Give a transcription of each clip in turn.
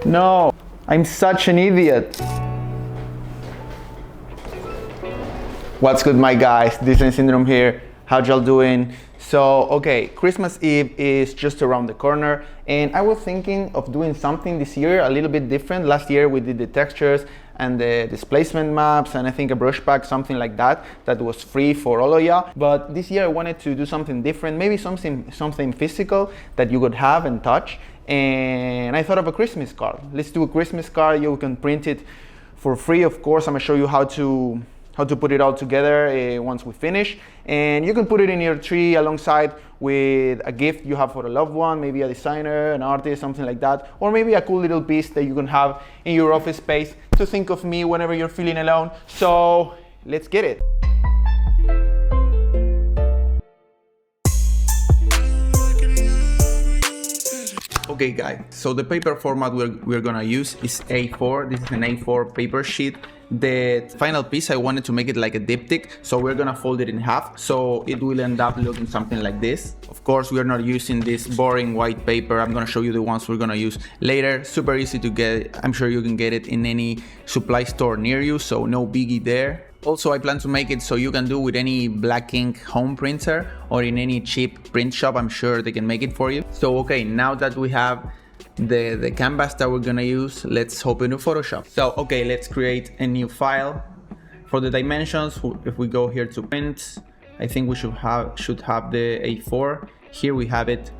No, I'm such an idiot. What's good, my guys? Disney Syndrome here. How y'all doing? So, okay, Christmas Eve is just around the corner, and I was thinking of doing something this year a little bit different. Last year we did the textures and the displacement maps, and I think a brush pack, something like that, that was free for all of y'all. But this year I wanted to do something different, maybe something physical that you could have and touch. And I thought of a Christmas card. Let's do a Christmas card. You can print it for free, of course. I'm gonna show you how to put it all together once we finish. And you can put it in your tree alongside with a gift you have for a loved one, maybe a designer, an artist, something like that. Or maybe a cool little piece that you can have in your office space to think of me whenever you're feeling alone. So let's get it. Okay guys, so the paper format we're gonna use is A4. This is an A4 paper sheet. The final piece, I wanted to make it like a diptych, so we're gonna fold it in half, so it will end up looking something like this. Of course, we're not using this boring white paper. I'm gonna show you the ones we're gonna use later. Super easy to get. I'm sure you can get it in any supply store near you, so no biggie there. Also, I plan to make it so you can do with any black ink home printer or in any cheap print shop. I'm sure they can make it for you. So, okay, now that we have the canvas that we're gonna use, let's hop into Photoshop. So, okay, let's create a new file. For the dimensions, if we go here to print, I think we should have the A4. Here we have it.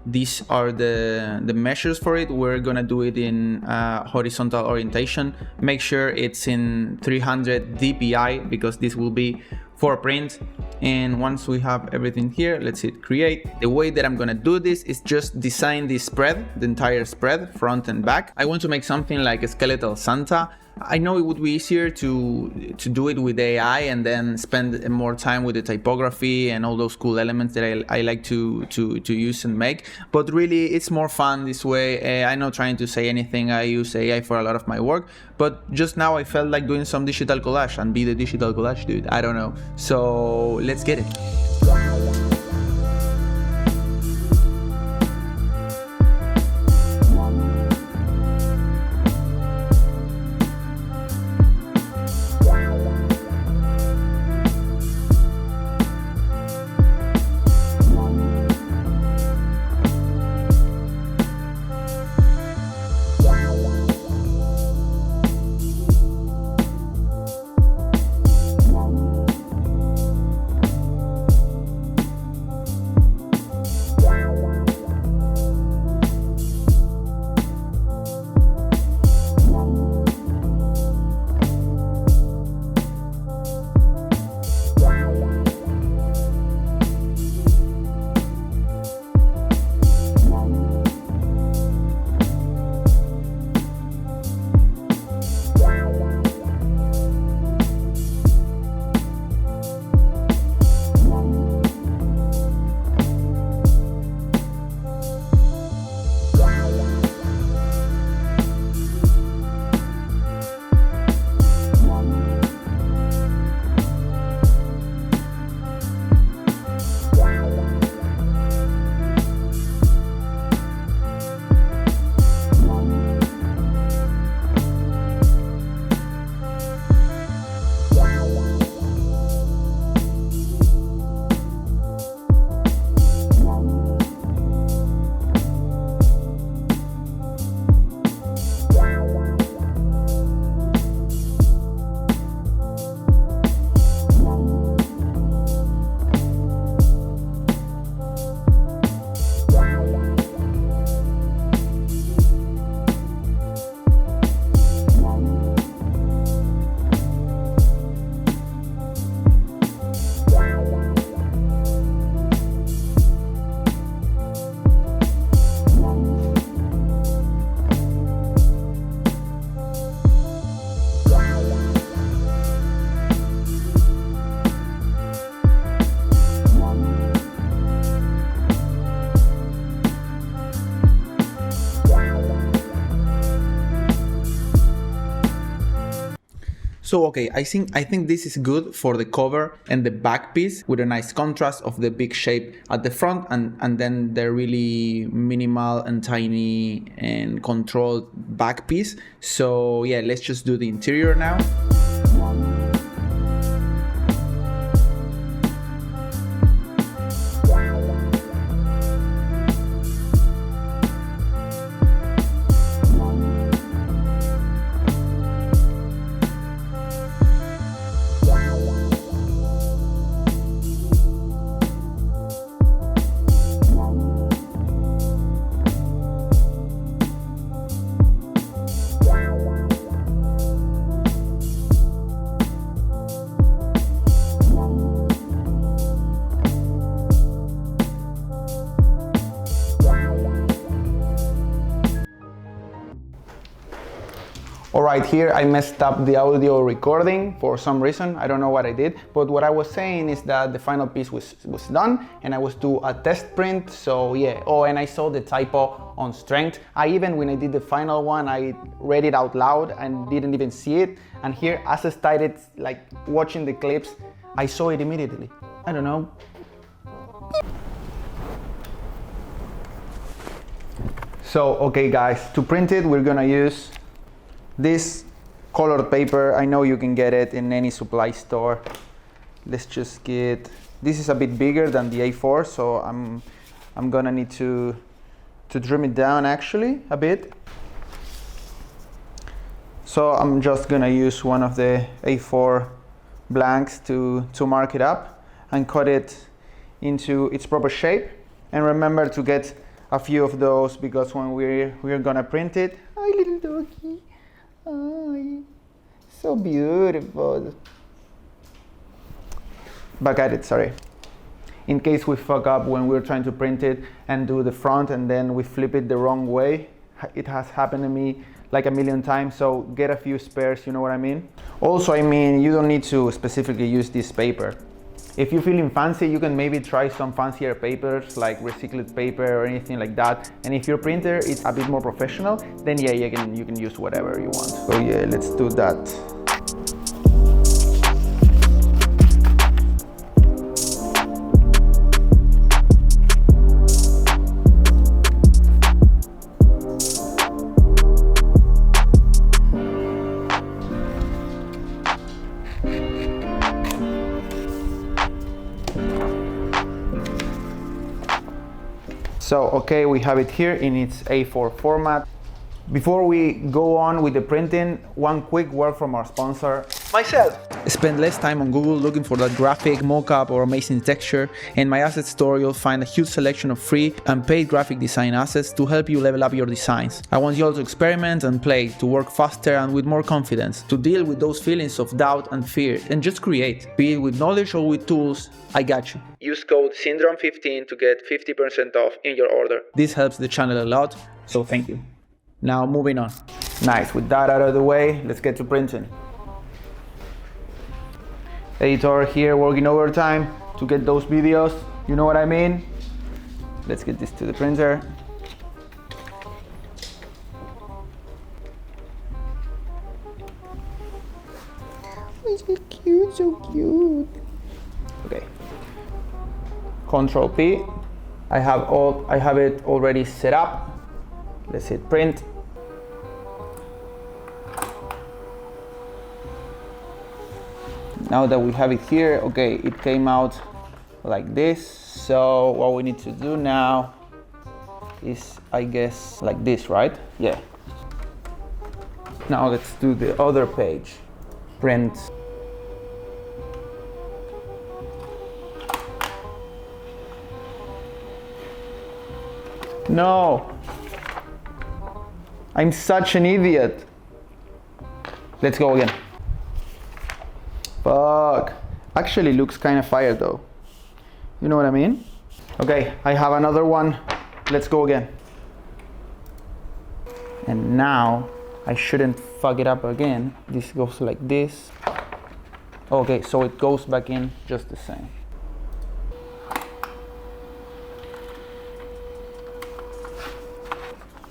These are the measures for it. We're gonna do it in horizontal orientation. Make sure it's in 300 dpi because this will be for print. And once we have everything here, let's hit create. The way that I'm gonna do this is just design the spread, the entire spread, front and back. I want to make something like a skeletal Santa. I know it would be easier to do it with AI and then spend more time with the typography and all those cool elements that I like to use and make, but really it's more fun this way. I'm not trying to say anything. I use AI for a lot of my work, but just now I felt like doing some digital collage and be the digital collage dude. I don't know. So let's get it. So okay, I think this is good for the cover and the back piece, with a nice contrast of the big shape at the front and then the really minimal and tiny and controlled back piece. So yeah, let's just do the interior now. Alright, here I messed up the audio recording for some reason. I don't know what I did, but what I was saying is that the final piece was done and I was do a test print. So yeah, oh, and I saw the typo on strength. When I did the final one, I read it out loud and didn't even see it. And here, as I started like watching the clips, I saw it immediately. I don't know. So okay guys, to print it, we're gonna use this colored paper. I know you can get it in any supply store. Let's just get, this is a bit bigger than the A4, so I'm gonna need to trim it down actually a bit. So I'm just gonna use one of the A4 blanks to mark it up and cut it into its proper shape. And remember to get a few of those, because when we're gonna print it, hi little doggy. Oh, so beautiful. Back at it, sorry. In case we fuck up when we're trying to print it and do the front and then we flip it the wrong way. It has happened to me like a million times, so get a few spares, you know what I mean? Also, I mean, you don't need to specifically use this paper. If you're feeling fancy, you can maybe try some fancier papers like recycled paper or anything like that. And if your printer is a bit more professional, then yeah, you can use whatever you want. So yeah, let's do that. So, okay, we have it here in its A4 format. Before we go on with the printing, one quick word from our sponsor, myself. Spend less time on Google looking for that graphic, mockup or amazing texture. In my asset store, you'll find a huge selection of free and paid graphic design assets to help you level up your designs. I want you all to experiment and play, to work faster and with more confidence, to deal with those feelings of doubt and fear, and just create. Be it with knowledge or with tools, I got you. Use code Syndrome15 to get 50% off in your order. This helps the channel a lot, so thank you. Now moving on. Nice, with that out of the way, let's get to printing. Editor here working overtime to get those videos, you know what I mean? Let's get this to the printer. Oh, so cute, so cute. Okay. Control P. I have it already set up. Let's hit print. Now that we have it here, okay, it came out like this. So what we need to do now is, I guess, like this, right? Yeah. Now let's do the other page. Print. No. I'm such an idiot. Let's go again. Fuck. Actually looks kind of fire though. You know what I mean? Okay, I have another one. Let's go again. And now I shouldn't fuck it up again. This goes like this. Okay, so it goes back in just the same.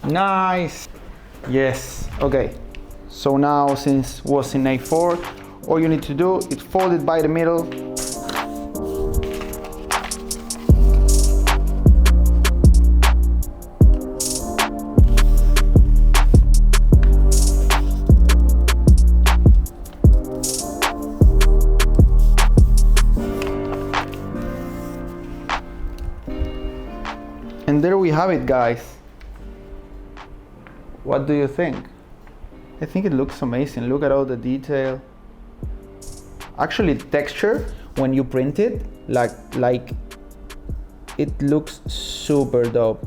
Nice. Yes. Okay. So now, since it was in A4, all you need to do is fold it by the middle. And there we have it, guys. What do you think? I think it looks amazing. Look at all the detail. Actually, texture, when you print it, like it looks super dope.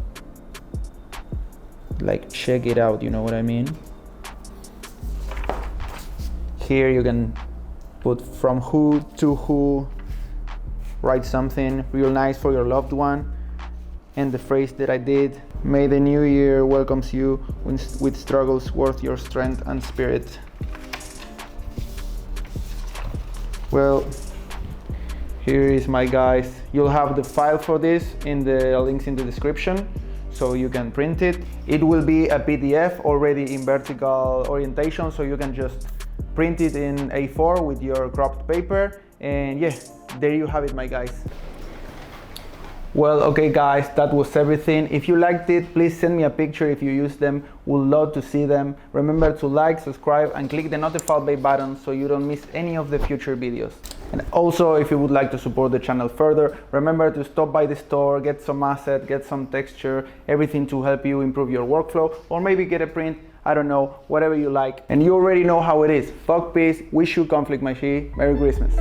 Like, check it out, you know what I mean? Here you can put from who to who, write something real nice for your loved one. And the phrase that I did, may the new year welcomes you with struggles worth your strength and spirit. Well, here is my guys. You'll have the file for this in the links in the description, so you can print it. It will be a PDF already in vertical orientation, so you can just print it in A4 with your cropped paper. And yeah, there you have it, my guys. Well, okay guys, that was everything. If you liked it, please send me a picture if you use them. Would love to see them. Remember to like, subscribe, and click the notify bell button so you don't miss any of the future videos. And also, if you would like to support the channel further, remember to stop by the store, get some asset, get some texture, everything to help you improve your workflow, or maybe get a print, I don't know, whatever you like. And you already know how it is. Fuck peace, wish you conflict, my G. Merry Christmas.